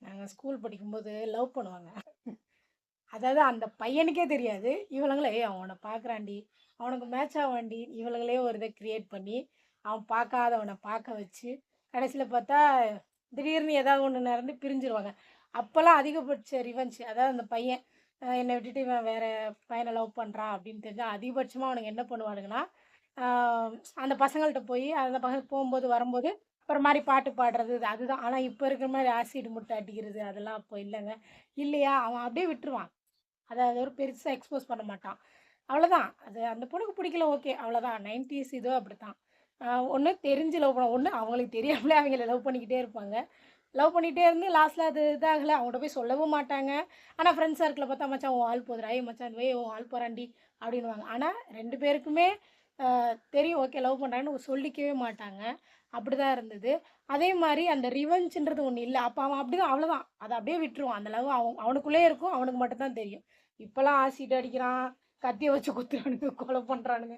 நாங்க ஸ்கூல் படிக்கும்போது லவ் பண்ணுவாங்க. அதாவது அந்த பையனுக்கே தெரியாது. இவளுங்களே "ஏய் அவன் உன்ன பார்க்குறான்டி, அவனுக்கு மேட்ச் ஆவான்டி" இவளுங்களே ஒரு இத கிரியேட் பண்ணி, அவன் பார்க்காதவன பார்க்க வச்சு, கடைசில பார்த்தா திடீர்னு ஏதாவது ஒண்ணு நடந்து பிரிஞ்சுருவாங்க. அப்பலாம் அதிகபட்ச ரிவெஞ்ச் அதாவது அந்த பையன் என்ன விட்டுட்டு இவன் வேற பையன லவ் பண்றான் அப்படின்னு தெரிஞ்சா, அதிகபட்சமா அவனுங்க என்ன பண்ணுவானுங்கன்னா, ஆ அந்த பசங்கள்ட்ட போய் அந்த பசங்க போம்போது, வரும்போது ஒரு மாரி பாட்டு பாடுறது அதுதான். ஆனா இப்ப இருக்கிற மாரி ஆசிட் முட்ட அடிக்கிறது அதெல்லாம் அப்போ இல்லங்க. இல்லையா அவன் அப்படியே விட்டுருவான். அத அது ஒரு பெருசா எக்ஸ்போஸ் பண்ண மாட்டான். அவ்வளோதான். அது அந்த பொண்ணுக்கு பிடிக்கல ஓகே. அவ்வளோதான். 90ஸ் இதோ அப்படித்தான். ஒண்ணு தெரிஞ்சு லவ் பண்ண ஒண்ணு அவங்களுக்கு தெரியாமலே அவங்கள லவ் பண்ணிக்கிட்டே இருப்பாங்க. லவ் பண்ணிட்டே இருந்து லாஸ்ட்ல அது இதாகல. அவங்கள்ட்ட போய் சொல்லவும் மாட்டாங்க. ஆனா ஃப்ரெண்ட்ஸ் சர்க்கிள்ல பார்த்தா, "மச்சான் உன் ஆள் போதுடா. ஏய் மச்சான் இந்த உன் ஆள் போறான்டி" அப்படின்னுவாங்க. ஆனா 2 பேருக்குமே தெரியும் ஓகே லவ் பண்றாங்கன்னு சொல்லிக்கவே மாட்டாங்க. அப்படிதான் இருந்தது. அதே மாரி அந்த ரிவெஞ்ச்ன்றது ஒண்ணு இல்ல. அப்ப அவன் அப்படிதான் அவ்வளோதான். அத அப்படியே விட்டுருவான். அந்த லவ் அவனுக்குள்ளேயே இருக்கும். அவனுக்கு மட்டும் தான் தெரியும். இப்பலாம் ஆசிட் அடிக்கிறான், கத்திய வச்சு குத்துறானுங்க, கொலை பண்றானுங்க.